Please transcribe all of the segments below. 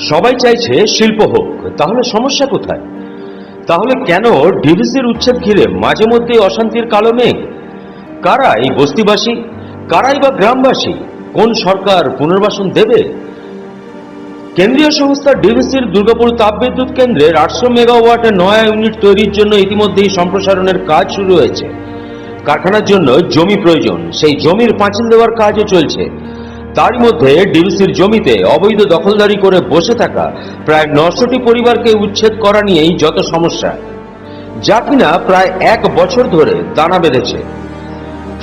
সবাই চাইছে শিল্প হোক, তাহলে সমস্যা কোথায়? তাহলে কেন ডিভিসির উচ্ছেদ ঘিরে মাঝে মধ্যে অশান্তির কালো মেঘ? কারা এই বস্তিবাসী, কারাই বা গ্রামবাসী? কোন সরকার পুনর্বাসন দেবে? কেন্দ্রীয় সংস্থা ডিভিসির দুর্গাপুর তাপবিদ্যুৎ কেন্দ্রের 800 মেগাওয়াটের নয়া ইউনিট তৈরির জন্য ইতিমধ্যেই সম্প্রসারণের কাজ শুরু হয়েছে। কারখানার জন্য জমি প্রয়োজন, সেই জমির পাঁচিল দেওয়ার কাজও চলছে। তারই মধ্যে ডিভিসির জমিতে অবৈধ দখলদারি করে বসে থাকা প্রায় 900টি পরিবারকে উচ্ছেদ করা নিয়েই যত সমস্যা, যা কিনা প্রায় 1 বছর ধরে দানা বেঁধেছে।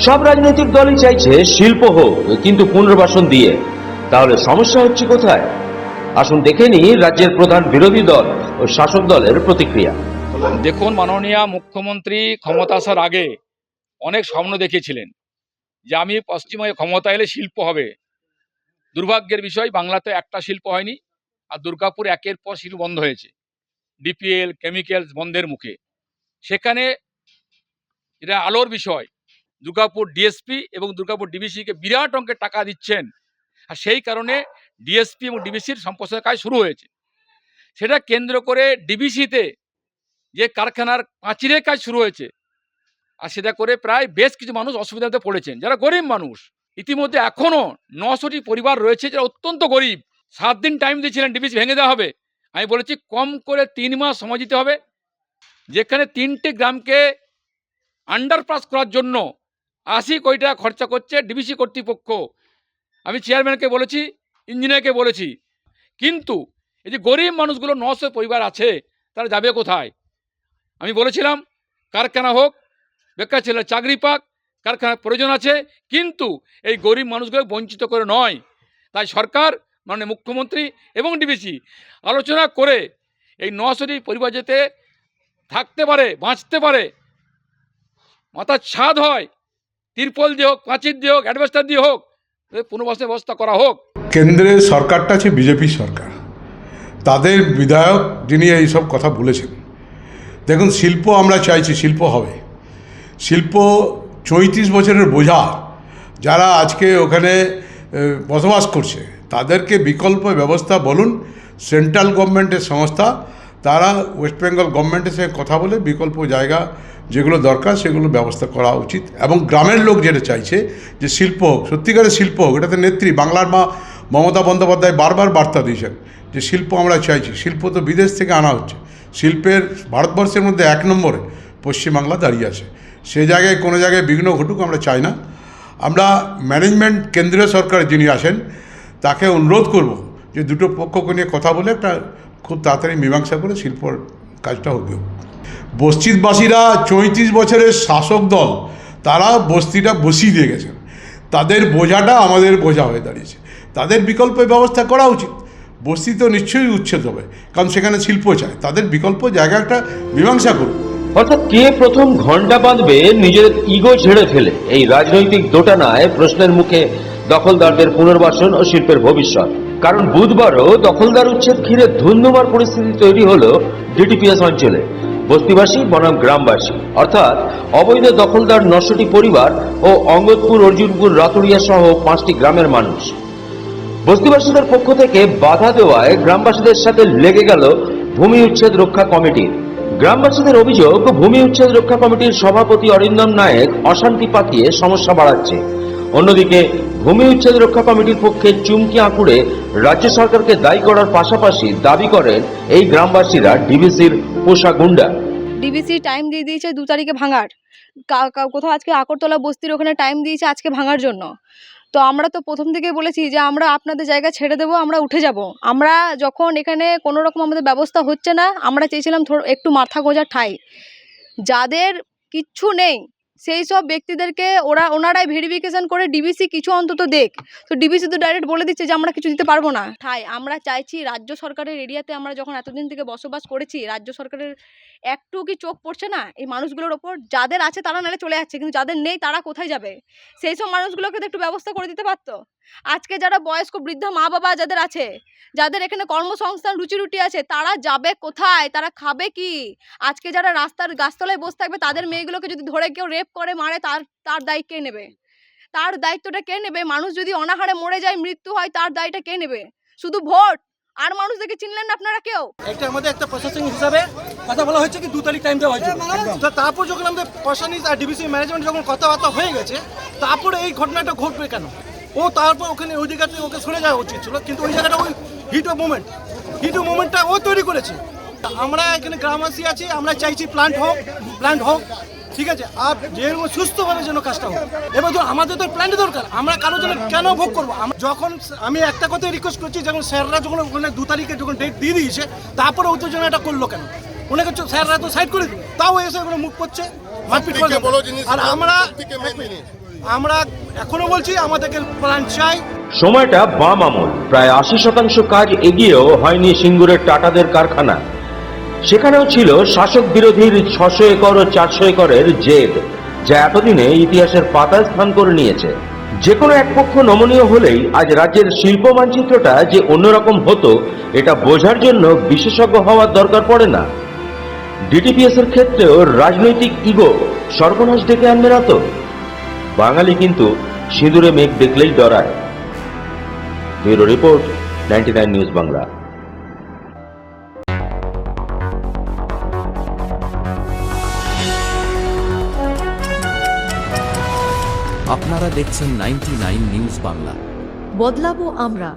সব রাজনৈতিক দলই চাইছে শিল্প হোক, কিন্তু পুনর্বাসন দিয়ে। তাহলে সমস্যা হচ্ছে কোথায়? আসুন দেখে নিই রাজ্যের প্রধান বিরোধী দল ও শাসক দলের প্রতিক্রিয়া। দেখুন, মাননীয় মুখ্যমন্ত্রী ক্ষমতা আসার আগে অনেক স্বপ্ন দেখিয়েছিলেন যে আমি পশ্চিমবঙ্গে ক্ষমতা এলে শিল্প হবে। দুর্ভাগ্যের বিষয়, বাংলাতে একটা শিল্প হয়নি, আর দুর্গাপুর একের পর শিল্প বন্ধ হয়েছে। ডিপিএল, কেমিক্যালস বন্ধের মুখে। সেখানে এটা আলোর বিষয়, দুর্গাপুর ডিএসপি এবং দুর্গাপুর ডিবিসিকে বিরাট অঙ্কের টাকা দিচ্ছেন, আর সেই কারণে ডিএসপি এবং ডিবিসির সম্প্রসারণের কাজ শুরু হয়েছে। সেটা কেন্দ্র করে ডিবিসিতে যে কারখানার পাঁচিলের কাজ শুরু হয়েছে, আর সেটা করে প্রায় বেশ কিছু মানুষ অসুবিধাতে পড়েছেন, যারা গরিব মানুষ। ইতিমধ্যে এখনও 900টি পরিবার রয়েছে যারা অত্যন্ত গরিব। 7 দিন টাইম দিয়েছিলেন ডিবিসি ভেঙে দেওয়া হবে। আমি বলেছি কম করে 3 মাস সময় দিতে হবে, যেখানে 3টে গ্রামকে আন্ডারপাস করার জন্য 80 কোটি টাকা খরচা করছে ডিবিসি কর্তৃপক্ষ। আমি চেয়ারম্যানকে বলেছি, ইঞ্জিনিয়ারকে বলেছি, কিন্তু এই যে গরিব মানুষগুলো 900 পরিবার আছে, তারা যাবে কোথায়? আমি বলেছিলাম কারখানা হোক, বেকার ছেলে চাকরি পাক, কারখানার প্রয়োজন আছে, কিন্তু এই গরিব মানুষগুলো বঞ্চিত করে নয়। তাই সরকার, মাননীয় মুখ্যমন্ত্রী এবং ডিবিসি আলোচনা করে এই 900টি পরিবার যাতে থাকতে পারে, বাঁচতে পারে, মাথার ছাদ হয়, তিরপল দিয়ে হোক, পাঁচিল দিয়ে হোক, অ্যাডভেস্টার দিয়ে হোক, পুনর্বাসনের ব্যবস্থা করা হোক। কেন্দ্রের সরকারটা আছে বিজেপি সরকার, তাদের বিধায়ক যিনি এইসব কথা বলেছেন। দেখুন, শিল্প আমরা চাইছি, শিল্প হবে। শিল্প 34 বছরের বোঝা যারা আজকে ওখানে বসবাস করছে, তাদেরকে বিকল্প ব্যবস্থা বলুন। সেন্ট্রাল গভর্নমেন্টের সংস্থা, তারা ওয়েস্ট বেঙ্গল গভর্নমেন্টের সঙ্গে কথা বলে বিকল্প জায়গা যেগুলো দরকার সেগুলো ব্যবস্থা করা উচিত। এবং গ্রামের লোক যেটা চাইছে যে শিল্প হোক, সত্যিকারের শিল্প হোক। এটাতে নেত্রী বাংলার মা মমতা বন্দ্যোপাধ্যায় বারবার বার্তা দিয়েছেন যে শিল্প আমরা চাইছি। শিল্প তো বিদেশ থেকে আনা হচ্ছে। শিল্পের ভারতবর্ষের মধ্যে 1 নম্বরে পশ্চিমবাংলা দাঁড়িয়ে আছে। সে জায়গায় কোনো জায়গায় বিঘ্ন ঘটুক আমরা চাই না। আমরা ম্যানেজমেন্ট, কেন্দ্রীয় সরকার যিনি আসেন, তাকে অনুরোধ করব যে দুটো পক্ষকে নিয়ে কথা বলে একটা খুব তাড়াতাড়ি মীমাংসা করে শিল্পর কাজটা হবে। বস্তিবাসীরা 34 বছরের শাসক দল, তারা বস্তিটা বসিয়ে দিয়ে গেছেন। তাদের বোঝাটা আমাদের বোঝা হয়ে দাঁড়িয়েছে। তাদের বিকল্প ব্যবস্থা করা উচিত। বস্তি তো নিশ্চয়ই উচ্ছেদ হবে, কারণ সেখানে শিল্প চায়। তাদের বিকল্প জায়গা একটা মীমাংসা করুন। অর্থাৎ কে প্রথম ঘন্টা বাঁধবে নিজের ইগো ঝেড়ে ফেলে, এই রাজনৈতিক দোটানায় প্রশ্নের মুখে দখলদারদের পুনর্বাসন ও শিল্পের ভবিষ্যৎ। কারণ বুধবারও দখলদার উচ্ছেদ ঘিরে ধুন্ধুমার পরিস্থিতি তৈরি হলো ডিটিপিএস অঞ্চলে। বস্তিবাসী বনাম গ্রামবাসী, অর্থাৎ অবৈধ দখলদার 900টি পরিবার ও অঙ্গদপুর, অর্জুনপুর, রাতুরিয়া সহ 5টি গ্রামের মানুষ। বস্তিবাসীদের পক্ষ থেকে বাধা দেওয়ায় গ্রামবাসীদের সাথে লেগে গেল ভূমি উচ্ছেদ রক্ষা কমিটির। গ্রামবাসীদের অভিযোগ, ভূমি উচ্ছেদ রক্ষা কমিটির সভাপতি অরিন্দম নায়েক অশান্তি পাকিয়ে সমস্যা বাড়াচ্ছে। অন্যদিকে ভূমি উচ্ছেদ রক্ষা কমিটির পক্ষে চুমকি আঁকুড়ে রাজ্য সরকারকে দায়ী করার পাশাপাশি দাবি করেন এই গ্রামবাসীরা ডিবিসির পোষা গুন্ডা। ডিবিসি টাইম দিয়ে দিয়েছে 2 তারিখে ভাঙার, কোথাও আজকে আকরতলা বস্তির ওখানে টাইম দিয়েছে আজকে ভাঙার জন্য। তো আমরা তো প্রথম থেকেই বলেছি যে আমরা আপনাদের জায়গা ছেড়ে দেবো, আমরা উঠে যাব। আমরা যখন এখানে কোনো রকম আমাদের ব্যবস্থা হচ্ছে না, আমরা চেয়েছিলাম একটু মাথা গোঁজার ঠাঁই। যাদের কিচ্ছু নেই সেই সব ব্যক্তিদেরকে ওনারাই ভেরিফিকেশন করে ডিবিসি কিছু অন্তত দেখ। তো ডিবিসি তো ডাইরেক্ট বলে দিচ্ছে যে আমরা কিছু দিতে পারবো না। ঠাই আমরা চাইছি রাজ্য সরকারের এরিয়াতে আমরা যখন এতদিন থেকে বসবাস করেছি, রাজ্য সরকারের একটু কি চোখ পড়ছে না এই মানুষগুলোর ওপর? যাদের আছে তারা নাহলে চলে যাচ্ছে, কিন্তু যাদের নেই তারা কোথায় যাবে? সেই সব মানুষগুলোকে তো একটু ব্যবস্থা করে দিতে পারতো। আজকে যারা বয়স্ক বৃদ্ধা মা বাবা যাদের আছে, যাদের এখানে কর্মসংস্থান রুটি আছে, তারা যাবে কোথায়? তারা খাবে কি? আজকে যারা রাস্তার গাছতলায় বসে থাকবে, তাদের মেয়েগুলোকে যদি ধরে কেউ রেপ করে মারে, তার দায় কে নেবে? তার দায়িত্বটা কে নেবে? মানুষ যদি অনাহারে মরে যায়, মৃত্যু হয়, তার দায়টা কে নেবে? শুধু ভোট আর মানুষদেরকে চিনলেন না আপনারা কেউ? একটা আমাদের একটা প্রশাসন হিসাবে কথা বলা হয়েছে কি 2 তারিখ টাইম দেওয়া হয়েছে। তো তারপর যখন আমাদের প্রশাসনিক আর ডিবিসি ম্যানেজমেন্ট যখন কথাবার্তা হয়ে গেছে, তারপরে এই ঘটনাটা ঘটবে কেন? ও তারপর ওখানে ওই জায়গাতে ওকে সরে যাওয়া উচিত ছিল, কিন্তু ওই জায়গাটা ওই হিট অফ মোমেন্টটা ও তৈরি করেছে। আমরা এখানে গ্রামবাসী আছি, আমরা চাইছি প্ল্যান্ট হোক, ঠিক আছে, আর যেরকম সুস্থভাবে যেন কাজটা হোক। এবার তো আমাদের তো প্ল্যান্ট দরকার, আমরা কারোর জন্য কেন ভোগ করবো? যখন আমি একটা কথাই রিকোয়েস্ট করছি, যখন স্যাররা যখন ওখানে 2 তারিখে যখন ডেট দিয়ে দিয়েছে, তারপরে ও তো যেন এটা করলো কেন? ওনাকে স্যাররা তো সাইড করে দিল, তাও এসে ওখানে মুখ করছে, মারপিট করে। আর আমরা এখনো বলছি আমাদেরকে প্ল্যান্ট চাই। সময়টা বাম আমল, প্রায় 80% কাজ এগিয়েও হয়নি সিঙ্গুরের টাটাদের কারখানা। সেখানেও ছিল শাসক বিরোধীর 600 একর ও 400 একরের জেদ, যা এতদিনে ইতিহাসের পাতায় স্থান করে নিয়েছে। যে কোনো এক পক্ষ নমনীয় হলেই আজ রাজ্যের শিল্প মানচিত্রটা যে অন্যরকম হতো, এটা বোঝার জন্য বিশেষজ্ঞ হওয়ার দরকার পড়ে না। ডিটিপিএস এর ক্ষেত্রেও রাজনৈতিক ইগো সর্বনাশ ডেকে আনবে না তো? বাঙালি কিন্তু সিঁদুরে মেঘ দেখলেই ডরায়। Bureau report, 99 news Bangla. আপনারা দেখছেন 99 নিউজ বাংলা। বদলাবো আমরা।